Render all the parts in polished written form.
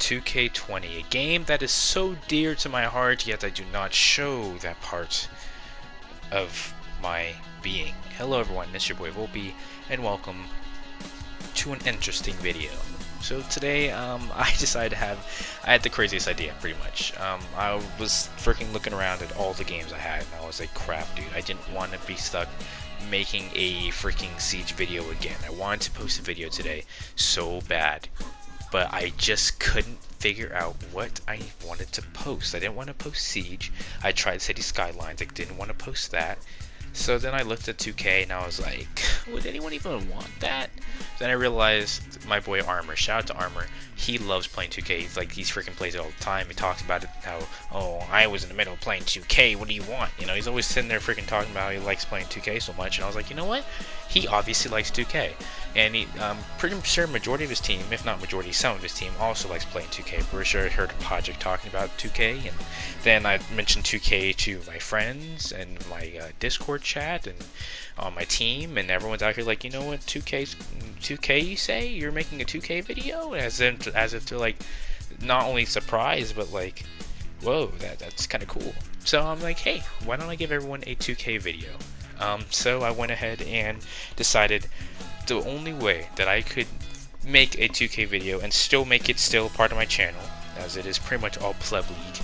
2K20, a game that is so dear to my heart, yet I do not show that part of my being. Hello everyone, it's your boy Volpe, and welcome to an interesting video. So today, I decided I had the craziest idea, pretty much. I was freaking looking around at all the games I had, and I was like, crap dude, I didn't want to be stuck making a freaking Siege video again. I wanted to post a video today so bad, but I just couldn't figure out what I wanted to post. I didn't want to post Siege. I tried City Skylines, I didn't want to post that. So then I looked at 2K and I was like, would anyone even want that? Then I realized my boy Armor, shout out to Armor, he loves playing 2K. He's freaking plays it all the time. He talks about it, how, oh, I was in the middle of playing 2K, what do you want? You know, he's always sitting there freaking talking about how he likes playing 2K so much, and I was like, you know what? He obviously likes 2K. And pretty sure majority of his team, if not majority, some of his team also likes playing 2K. Pretty sure I heard Project talking about 2K, and then I mentioned 2K to my friends and my Discord chat and on my team, and everyone's actually like, you know what, 2K you say? You're making a 2K video? As if they're like, not only surprised, but like, whoa, that's kind of cool. So I'm like, hey, why don't I give everyone a 2K video? So I went ahead and decided the only way that I could make a 2K video and still make it still part of my channel, as it is pretty much all Pleb League,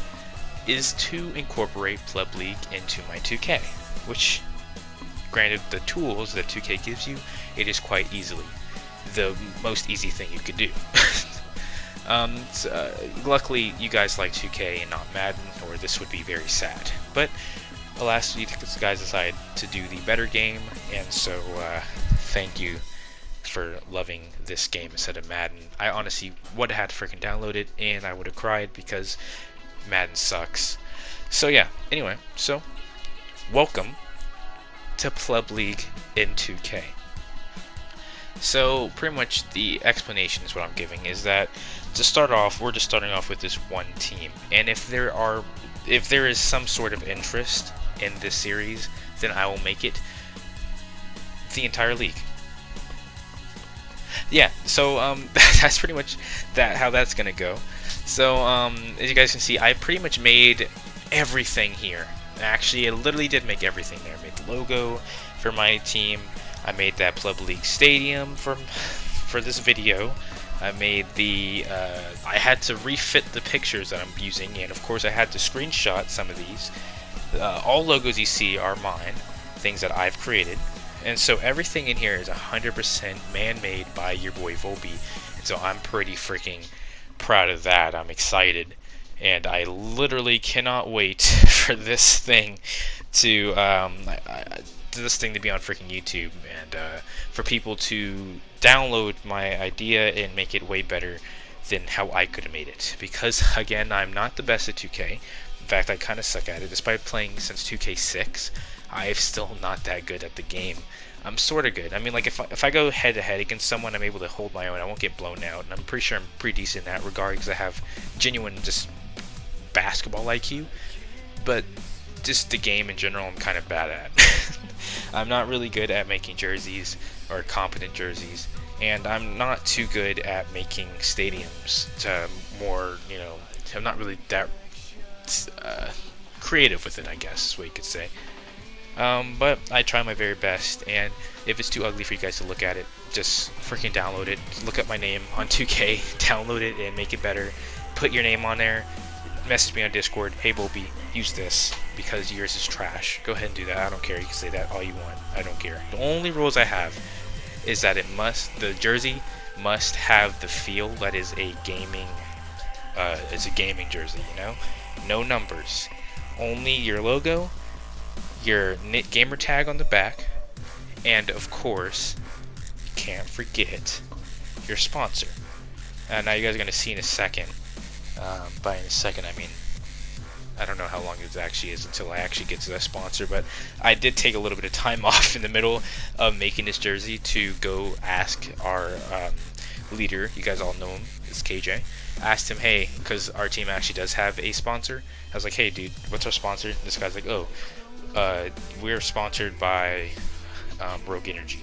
is to incorporate Pleb League into my 2K, which, granted, the tools that 2K gives you, it is quite easily the most easy thing you could do. Luckily, you guys like 2K and not Madden, or this would be very sad. But alas, you guys decided to do the better game, and so thank you for loving this game instead of Madden. I honestly would have had to freaking download it, and I would have cried because Madden sucks. So yeah, anyway, so welcome to Pleb League in 2K. So pretty much the explanation is what I'm giving is that to start off, we're just starting off with this one team, and if there is some sort of interest in this series, then I will make it the entire league. Yeah, so that's pretty much how that's gonna go. So as you guys can see, I pretty much made everything here. Actually, I literally did make everything there. I made the logo for my team. I made that Pleb League Stadium for this video. I made I had to refit the pictures that I'm using, and of course I had to screenshot some of these. All logos you see are mine, things that I've created. And so everything in here is 100% man-made by your boy Volpe. And so I'm pretty freaking proud of that. I'm excited. And I literally cannot wait for this thing to be on freaking YouTube, and for people to download my idea and make it way better than how I could have made it. Because again, I'm not the best at 2K. In fact, I kind of suck at it. Despite playing since 2K6, I'm still not that good at the game. I'm sort of good. I mean, like if I go head to head against someone, I'm able to hold my own. I won't get blown out, and I'm pretty sure I'm pretty decent in that regard because I have genuine just basketball IQ. But just the game in general, I'm kind of bad at. I'm not really good at making jerseys or competent jerseys, and I'm not too good at making stadiums to more, you know, I'm not really that creative with it, I guess is what you could say. But I try my very best, and if it's too ugly for you guys to look at it, just freaking download it. Look up my name on 2K, download it, and make it better. Put your name on there. Message me on Discord. Hey Volpe, use this because yours is trash. Go ahead and do that. I don't care. You can say that all you want. I don't care. The only rules I have is that the jersey must have the feel that is a gaming, it's a gaming jersey. You know, no numbers, only your logo, your gamer tag on the back, and of course, you can't forget your sponsor. Now you guys are gonna see in a second. By in a second, I mean, I don't know how long it actually is until I actually get to that sponsor, but I did take a little bit of time off in the middle of making this jersey to go ask our leader. You guys all know him. It's KJ. Asked him, hey, because our team actually does have a sponsor. I was like, hey, dude, what's our sponsor? This guy's like, oh, we're sponsored by Rogue Energy.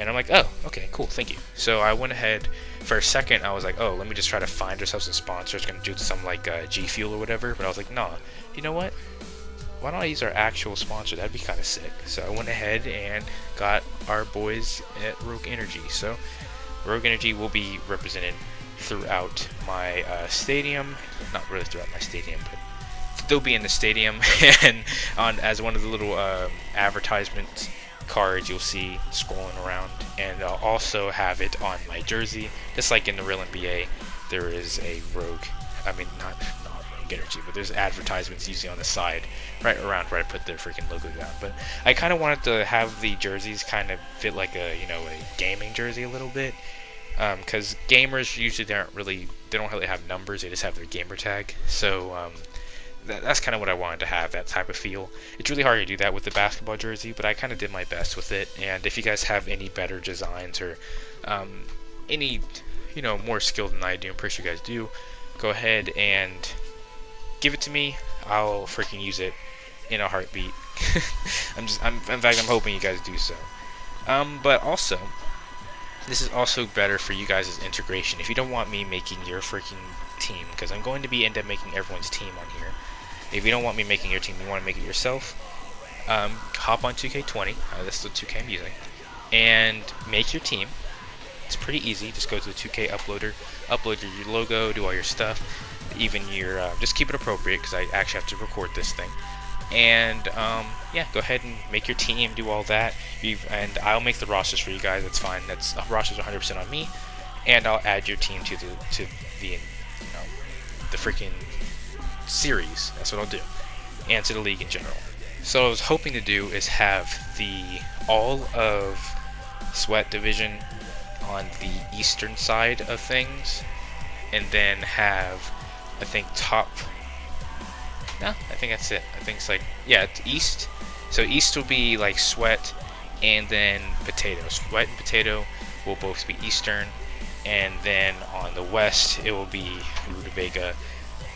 And I'm like, oh, okay, cool, thank you. So I went ahead, for a second, I was like, oh, let me just try to find ourselves some sponsors, gonna do some like G Fuel or whatever, but I was like, nah, you know what? Why don't I use our actual sponsor? That'd be kind of sick. So I went ahead and got our boys at Rogue Energy. So Rogue Energy will be represented throughout my stadium, not really throughout my stadium, but they'll be in the stadium and on as one of the little advertisement cards you'll see scrolling around, and I'll also have it on my jersey, just like in the real NBA. There is a Rogue, I mean not Rogue Energy, but there's advertisements usually on the side, right around where I put their freaking logo down. But I kind of wanted to have the jerseys kind of fit like a a gaming jersey a little bit, because gamers usually they don't really have numbers, they just have their gamer tag. So that's kind of what I wanted to have, that type of feel. It's really hard to do that with the basketball jersey, but I kind of did my best with it. And if you guys have any better designs or any more skill than I do, I'm pretty sure you guys do, go ahead and give it to me. I'll freaking use it in a heartbeat. In fact, I'm hoping you guys do so. But also, this is also better for you guys' integration. If you don't want me making your freaking team, because I'm going to end up making everyone's team on here. If you don't want me making your team, you want to make it yourself, hop on 2K20, that's the 2K I'm using, and make your team. It's pretty easy. Just go to the 2K uploader, upload your logo, do all your stuff, even your, just keep it appropriate because I actually have to record this thing. And yeah, go ahead and make your team, do all that, and I'll make the rosters for you guys. That's fine. That's rosters 100% on me, and I'll add your team to the the freaking series. That's what I'll do, and to the league in general. So what I was hoping to do is have all of Sweat Division on the eastern side of things, and then have, I think, I think that's it. I think it's like, yeah, it's east. So east will be like Sweat and then Potato. Sweat and Potato will both be eastern, and then on the west it will be Rutabaga,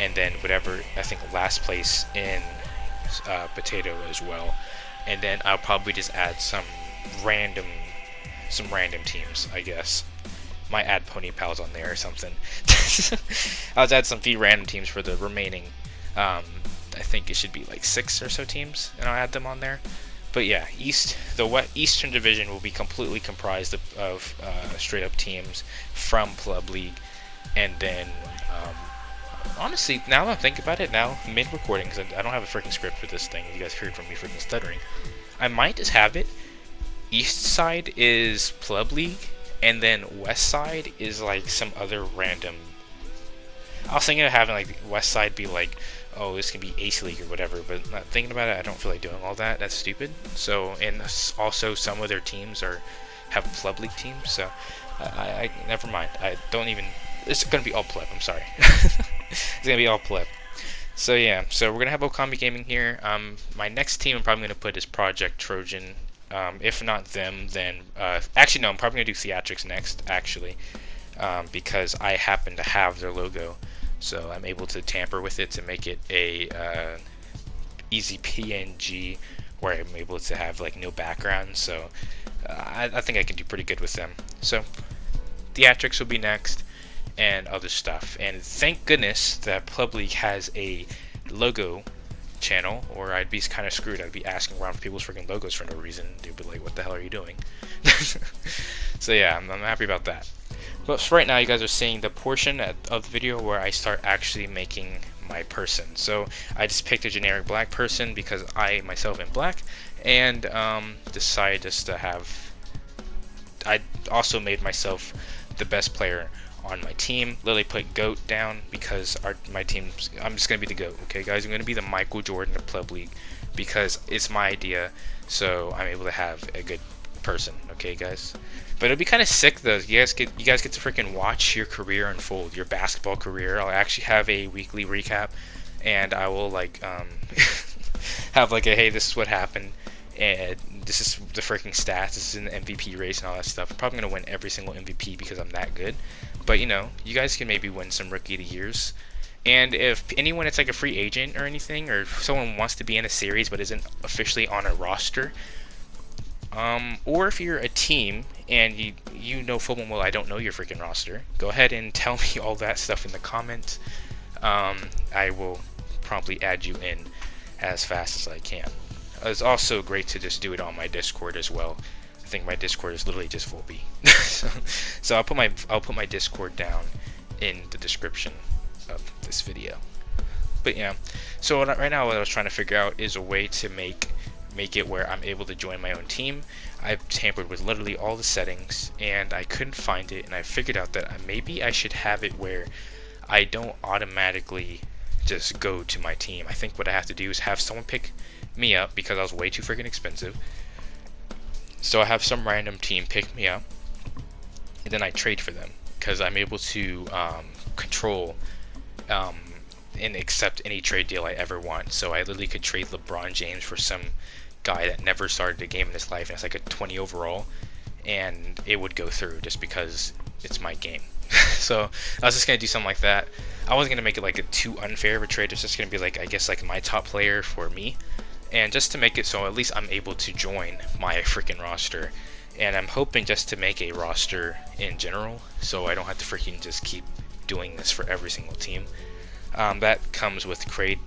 and then whatever, I think last place in Potato as well. And then I'll probably just add some random teams, I guess. Might add Pony Pals on there or something. I'll just add some few random teams for the remaining. I think it should be like 6 or so teams, and I'll add them on there. But yeah, the Eastern Division will be completely comprised of straight up teams from Pleb League, and then honestly, now that I think about it, now mid-recording, because I don't have a freaking script for this thing, you guys heard from me freaking stuttering, I might just have it, east side is Pleb League, and then west side is like some other random. I was thinking of having like west side be like, oh, this can be Ace League or whatever, but not thinking about it, I don't feel like doing all that. That's stupid. So, and also some of their teams have Pleb League teams, so I never mind. I don't even. It's gonna be all Pleb. I'm sorry. It's gonna be all Pleb. So yeah, so we're gonna have Okami Gaming here. My next team I'm probably gonna put is Project Trojan. If not them, then actually no, I'm probably gonna do Theatrics next. Actually, because I happen to have their logo, so I'm able to tamper with it to make it a easy PNG where I'm able to have like no background. So I think I can do pretty good with them. So Theatrics will be next, and other stuff. And thank goodness that Pleb League has a logo channel, or I'd be kind of screwed. I'd be asking around for people's freaking logos for no reason. They'd be like, what the hell are you doing? So yeah, I'm happy about that. But for right now, you guys are seeing the portion of the video where I start actually making my person. So I just picked a generic black person because I myself am black, and decided just to have. I also made myself the best player on my team. Literally put GOAT down because my team's. I'm just gonna be the GOAT. Okay, guys, I'm gonna be the Michael Jordan of Pleb League because it's my idea. So I'm able to have a good person. Okay, guys. But it'll be kind of sick though. You guys get to freaking watch your career unfold, your basketball career. I'll actually have a weekly recap, and I will like have like a, hey, this is what happened, and this is the freaking stats. This is in the MVP race and all that stuff. I'm probably gonna win every single MVP because I'm that good. But you know, you guys can maybe win some Rookie of the Years. And if anyone it's like a free agent or anything, or if someone wants to be in a series but isn't officially on a roster, Or if you're a team and you know full well I don't know your freaking roster, go ahead and tell me all that stuff in the comments. I will promptly add you in as fast as I can. It's also great to just do it on my Discord as well. I think my Discord is literally just full B. so I'll put my Discord down in the description of this video. But yeah, so right now what I was trying to figure out is a way to make it where I'm able to join my own team. I've tampered with literally all the settings and I couldn't find it, and I figured out that maybe I should have it where I don't automatically just go to my team. I think what I have to do is have someone pick me up because I was way too freaking expensive. So I have some random team pick me up, and then I trade for them because I'm able to control and accept any trade deal I ever want. So I literally could trade LeBron James for some guy that never started a game in his life, and it's like a 20 overall, and it would go through just because it's my game. So I was just gonna do something like that. I wasn't gonna make it like a too unfair of a trade. It's just gonna be like, I guess, like my top player for me, and just to make it so at least I'm able to join my freaking roster. And I'm hoping just to make a roster in general, so I don't have to freaking just keep doing this for every single team. That comes with create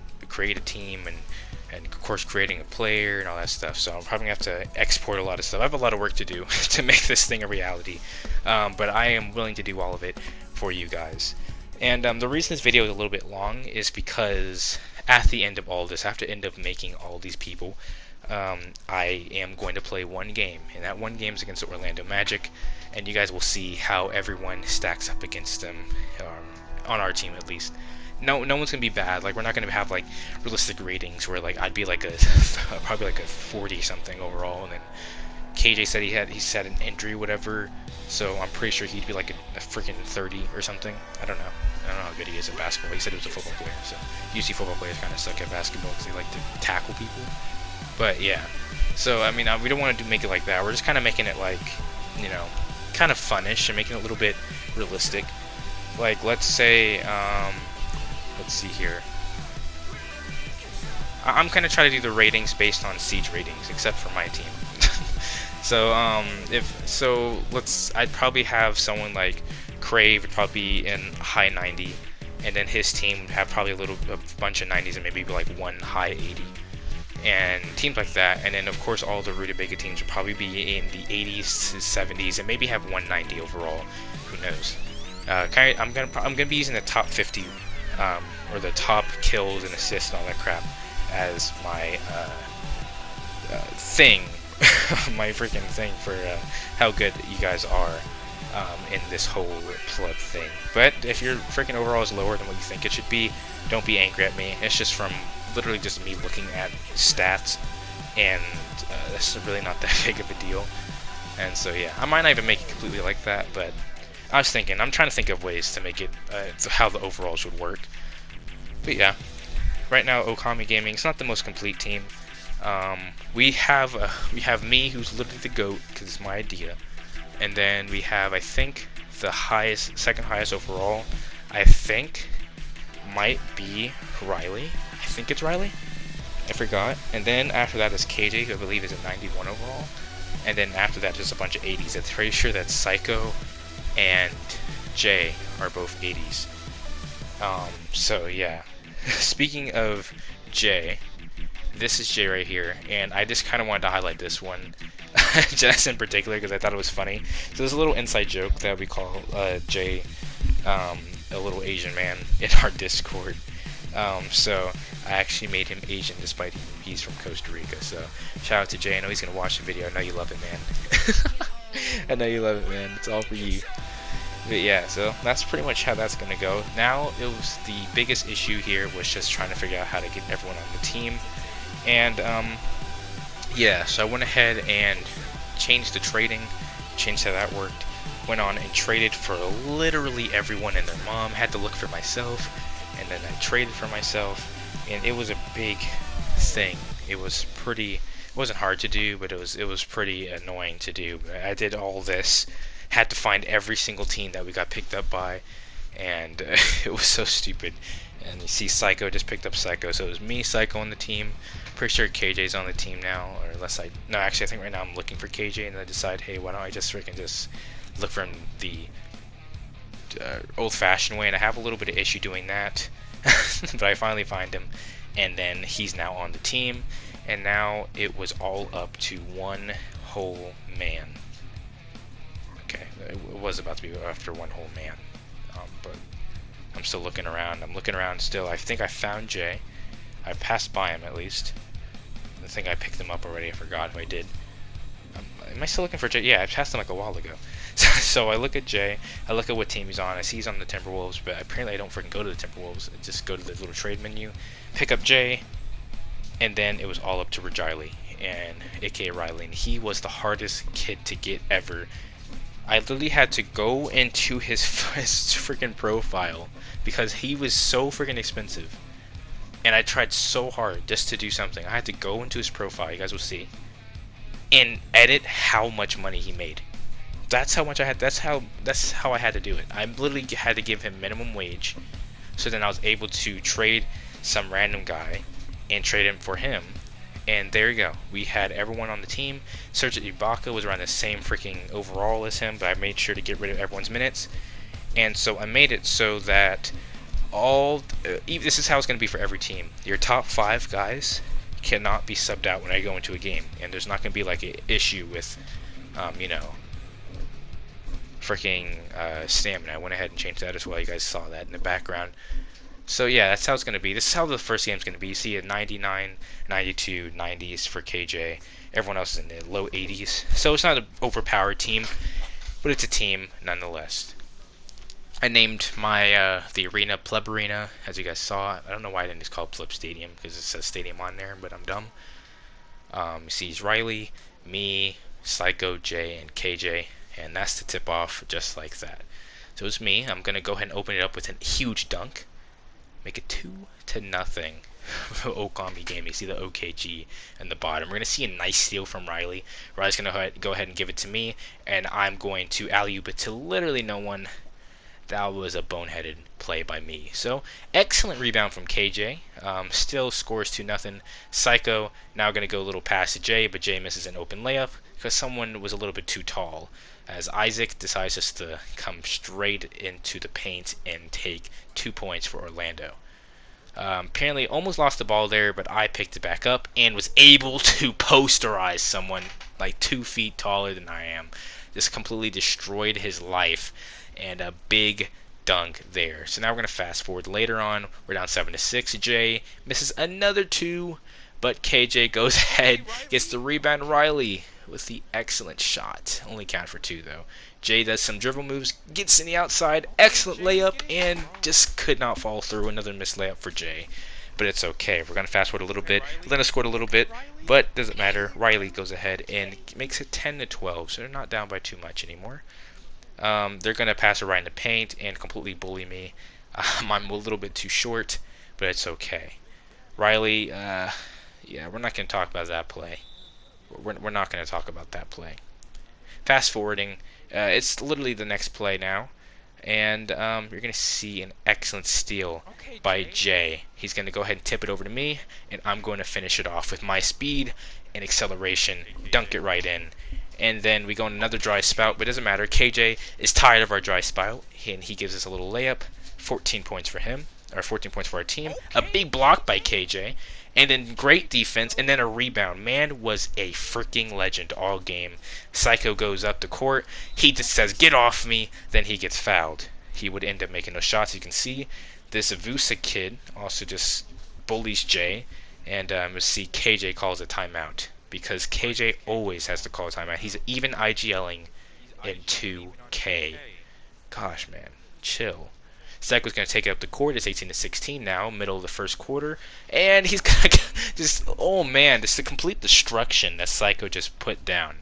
a team and of course creating a player and all that stuff. So I'm probably gonna have to export a lot of stuff. I have a lot of work to do to make this thing a reality, but I am willing to do all of it for you guys. And the reason this video is a little bit long is because at the end of all this, after end up making all these people, I am going to play one game, and that one game is against the Orlando Magic, and you guys will see how everyone stacks up against them, on our team at least. No one's gonna be bad. Like, we're not gonna have like realistic ratings where like I'd be like a probably like a 40 something overall, and then KJ said he had an injury whatever, so I'm pretty sure he'd be like a freaking 30 or something. I don't know how good he is at basketball. He said he was a football player, so usually football players kind of suck at basketball because they like to tackle people. But yeah, so I mean, we don't want to make it like that. We're just kind of making it like, you know, kind of funnish and making it a little bit realistic. Like, let's say let's see here. I'm gonna try to do the ratings based on siege ratings, except for my team. So I'd probably have someone like Crave would probably be in high 90, and then his team would have probably a bunch of 90s and maybe like one high 80, and teams like that. And then of course all the Rutabaga teams would probably be in the 80s to 70s and maybe have 190 overall. Who knows? I'm gonna be using the top 50. Or the top kills and assists and all that crap as my thing, my freaking thing for how good you guys are in this whole pleb thing. But if your freaking overall is lower than what you think it should be, don't be angry at me. It's just from literally just me looking at stats, and that's really not that big of a deal. And so yeah, I might not even make it completely like that, but I'm trying to think of ways to make it how the overalls would work. But yeah, right now Okami Gaming, it's not the most complete team. We have me, who's literally the GOAT because it's my idea, and then we have, I think, the second highest overall, I think might be Riley. I think it's Riley. I forgot. And then after that is KJ, who I believe is a 91 overall. And then after that, just a bunch of 80s. I'm pretty sure that Psycho and Jay are both 80s. So yeah. Speaking of Jay, this is Jay right here, and I just kind of wanted to highlight this one, just in particular, because I thought it was funny. So there's a little inside joke that we call Jay a little Asian man in our Discord. So I actually made him Asian despite he's from Costa Rica. So shout out to Jay. I know he's gonna watch the video. I know you love it, man. I know you love it, man. It's all for you. But yeah, so that's pretty much how that's gonna go. Now, it was the biggest issue here was just trying to figure out how to get everyone on the team. And yeah, so I went ahead and changed the trading, changed how that worked, went on and traded for literally everyone and their mom. Had to look for myself, and then I traded for myself, and it was a big thing. It wasn't hard to do, but it was pretty annoying to do. I did all this, had to find every single team that we got picked up by, and it was so stupid. And you see Psycho just picked up Psycho, so it was me, Psycho on the team. Pretty sure KJ's on the team now, or unless no, actually I think right now I'm looking for KJ, and I decide, hey, why don't I just freaking just look for him the old-fashioned way, and I have a little bit of issue doing that, but I finally find him, and then he's now on the team, and now it was all up to one whole man. Okay, it was about to be after one whole man, but I'm still looking around. I'm looking around still. I think I found Jay. I passed by him at least. I think I picked him up already. I forgot if I did. Am I still looking for Jay? Yeah, I passed him like a while ago. So I look at Jay. I look at what team he's on. I see he's on the Timberwolves, but apparently I don't freaking go to the Timberwolves. I just go to the little trade menu, pick up Jay, and then it was all up to Riley, and aka Riley, and he was the hardest kid to get ever. I literally had to go into his freaking profile because he was so freaking expensive. And I tried so hard just to do something. I had to go into his profile, you guys will see, and edit how much money he made. That's how much I had. That's how I had to do it. I literally had to give him minimum wage, so then I was able to trade some random guy and trade him for him. And there you go. We had everyone on the team. Serge Ibaka was around the same freaking overall as him, but I made sure to get rid of everyone's minutes. And so I made it so that this is how it's going to be for every team. Your top 5 guys cannot be subbed out when I go into a game. And there's not going to be like an issue with, freaking stamina. I went ahead and changed that as well. You guys saw that in the background. So yeah, that's how it's going to be. This is how the first game's going to be. You see a 99, 92, 90s for KJ. Everyone else is in the low 80s. So it's not an overpowered team, but it's a team nonetheless. I named my the arena Pleb Arena, as you guys saw. I don't know why I didn't just call it Pleb Stadium, because it says Stadium on there, but I'm dumb. You see it's Riley, me, Psycho, Jay, and KJ, and that's the tip-off just like that. So it's me. I'm going to go ahead and open it up with a huge dunk. Make it 2-0. Okami game. You see the OKG in the bottom. We're going to see a nice steal from Riley. Riley's going to go ahead and give it to me, and I'm going to alley-oop it to literally no one. That was a boneheaded play by me. So, excellent rebound from KJ. Still scores 2-0. Psycho now going to go a little past to Jay, but Jay misses an open layup because someone was a little bit too tall, as Isaac decides just to come straight into the paint and take 2 points for Orlando. Apparently almost lost the ball there, but I picked it back up and was able to posterize someone like 2 feet taller than I am. Just completely destroyed his life, and a big dunk there. So now we're going to fast forward later on. We're down 7-6. Jay misses another 2, but KJ goes ahead, gets the rebound. Riley with the excellent shot. Only counted for 2 though. Jay does some dribble moves, gets in the outside, excellent layup, and just could not fall through. Another missed layup for Jay. But it's okay. We're going to fast forward a little bit. Atlanta scored a little bit, but doesn't matter. Riley goes ahead and makes it 10-12, so they're not down by too much anymore. They're going to pass it right in the paint and completely bully me. I'm a little bit too short, but it's okay. Riley, yeah, we're not going to talk about that play. We're not going to talk about that play. Fast forwarding, it's literally the next play now, and you're going to see an excellent steal by Jay. He's going to go ahead and tip it over to me, and I'm going to finish it off with my speed and acceleration, dunk it right in. And then we go on another dry spout, but it doesn't matter. KJ is tired of our dry spout, and he gives us a little layup. 14 points for him, or 14 points for our team. A big block by KJ, and then great defense, and then a rebound. Man was a freaking legend all game. Psycho goes up the court. He just says, "Get off me." Then he gets fouled. He would end up making those shots. You can see this Avusa kid also just bullies Jay, and you see KJ calls a timeout, because KJ always has to call a timeout. He's even IGLing in 2K. Gosh, man, chill. Psycho's going to take it up the court. It's 18-16 now, middle of the first quarter. And he's going to just, oh man, this is the complete destruction that Psycho just put down.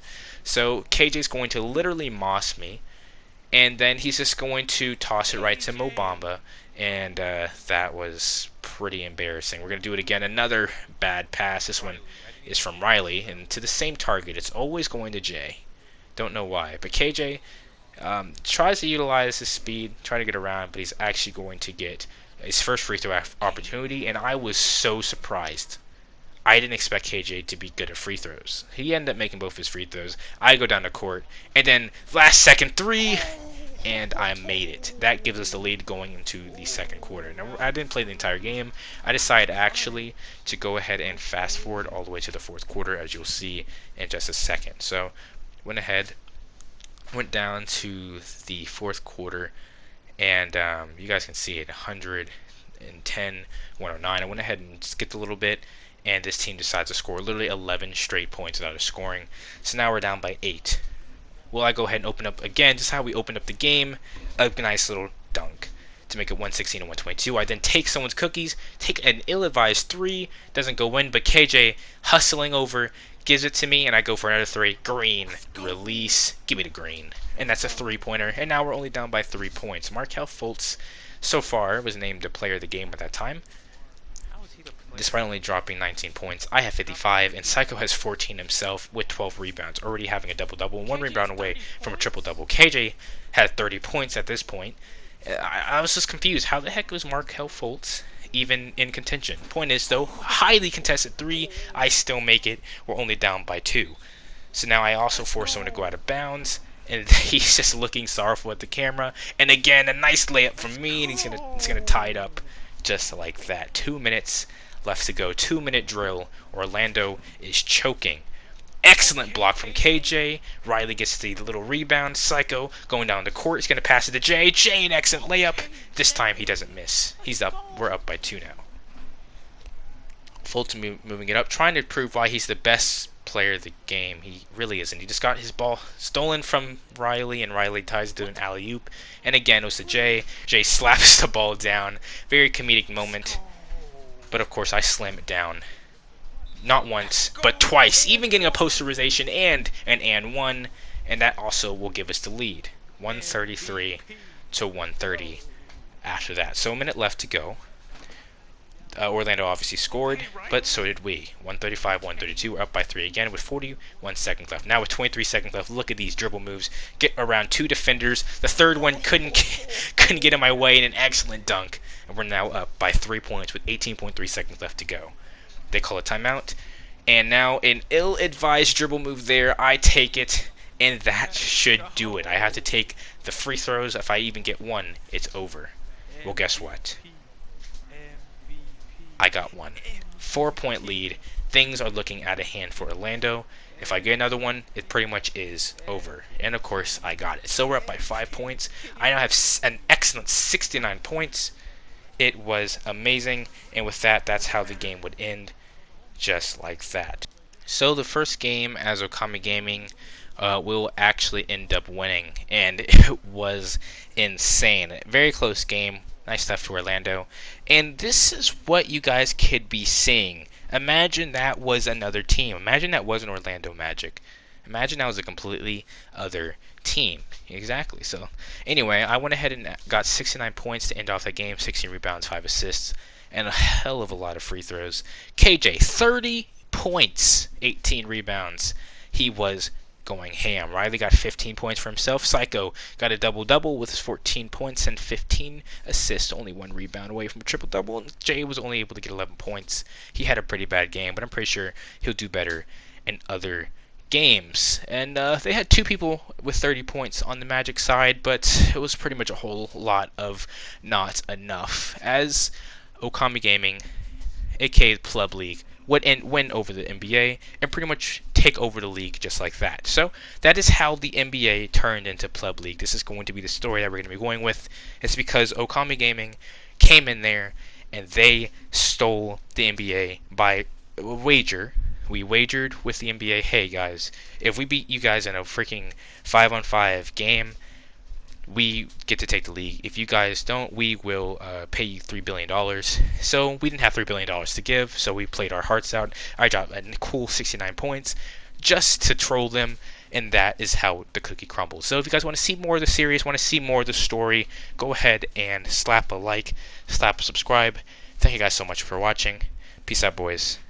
So KJ's going to literally moss me, and then he's just going to toss it right to Mo Bamba, and that was pretty embarrassing. We're going to do it again. Another bad pass. This one is from Riley, and to the same target. It's always going to Jay. Don't know why. But KJ tries to utilize his speed, try to get around, but he's actually going to get his first free throw opportunity, and I was so surprised. I didn't expect KJ to be good at free throws. He ended up making both his free throws. I go down the court, and then last second three, and I made it. That gives us the lead going into the second quarter. Now, I didn't play the entire game. I decided actually to go ahead and fast forward all the way to the fourth quarter, as you'll see in just a second. So, went ahead, went down to the fourth quarter, and you guys can see it, 110, 109. I went ahead and skipped a little bit, and this team decides to score literally 11 straight points without a scoring. So now we're down by 8. Well, I go ahead and open up again, just how we opened up the game, a nice little dunk to make it 116 and 122. I then take someone's cookies, take an ill-advised 3, doesn't go in, but KJ hustling over, gives it to me, and I go for another 3. Green, release, give me the green. And that's a 3-pointer, and now we're only down by 3 points. Markelle Fultz, so far, was named the player of the game at that time. Despite only dropping 19 points, I have 55, and Psycho has 14 himself with 12 rebounds, already having a double-double, 1 rebound away from a triple-double. KJ had 30 points at this point. I was just confused. How the heck was Markelle Fultz even in contention? Point is, though, highly contested 3, I still make it. We're only down by 2. So now I also force someone to go out of bounds, and he's just looking sorrowful at the camera. And again, a nice layup from me, and he's gonna tie it up just like that. 2 minutes left to go. 2-minute drill. Orlando is choking. Excellent block from KJ. Riley gets the little rebound. Psycho going down the court. He's going to pass it to Jay. Jay, an excellent layup. This time he doesn't miss. He's up. We're up by 2 now. Fulton moving it up, trying to prove why he's the best player of the game. He really isn't. He just got his ball stolen from Riley, and Riley ties to an alley-oop. And again, it was to Jay. Jay slaps the ball down. Very comedic moment. But of course, I slam it down. Not once, but twice. Even getting a posterization and an and one. And that also will give us the lead. 133 to 130 after that. So a minute left to go. Orlando obviously scored, but so did we. 135, 132. We're up by 3 again with 41 seconds left. Now with 23 seconds left, look at these dribble moves. Get around 2 defenders. The third one couldn't get in my way, and an excellent dunk. And we're now up by 3 points with 18.3 seconds left to go. They call a timeout. And now an ill-advised dribble move there. I take it, and that should do it. I have to take the free throws. If I even get one, it's over. Well, guess what? I got one. 4-point lead. Things are looking out of hand for Orlando. If I get another one, it pretty much is over. And of course, I got it. So we're up by 5 points. I now have an excellent 69 points. It was amazing. And with that, that's how the game would end. Just like that. So the first game as Okami Gaming will actually end up winning. And it was insane. Very close game. Nice stuff to Orlando. And this is what you guys could be seeing. Imagine that was another team. Imagine that wasn't Orlando Magic. Imagine that was a completely other team. Exactly. So, anyway, I went ahead and got 69 points to end off that game. 16 rebounds, 5 assists, and a hell of a lot of free throws. KJ, 30 points, 18 rebounds. He was going ham. Riley got 15 points for himself. Psycho got a double-double with his 14 points and 15 assists, only 1 rebound away from a triple-double. And Jay was only able to get 11 points. He had a pretty bad game, but I'm pretty sure he'll do better in other games. And they had 2 people with 30 points on the Magic side, but it was pretty much a whole lot of not enough. As Okami Gaming, aka Pleb League, would win over the NBA and pretty much take over the league just like that. So that is how the NBA turned into Pleb League. This is going to be the story that we're going to be going with. It's because Okami Gaming came in there and they stole the NBA by wager. We wagered with the NBA, hey guys, if we beat you guys in a freaking 5-on-5 game, we get to take the league. If you guys don't, we will pay you $3 billion. So we didn't have $3 billion to give, so we played our hearts out. I dropped a cool 69 points just to troll them, and that is how the cookie crumbles. So if you guys want to see more of the series, want to see more of the story, go ahead and slap a like, slap a subscribe. Thank you guys so much for watching. Peace out, boys.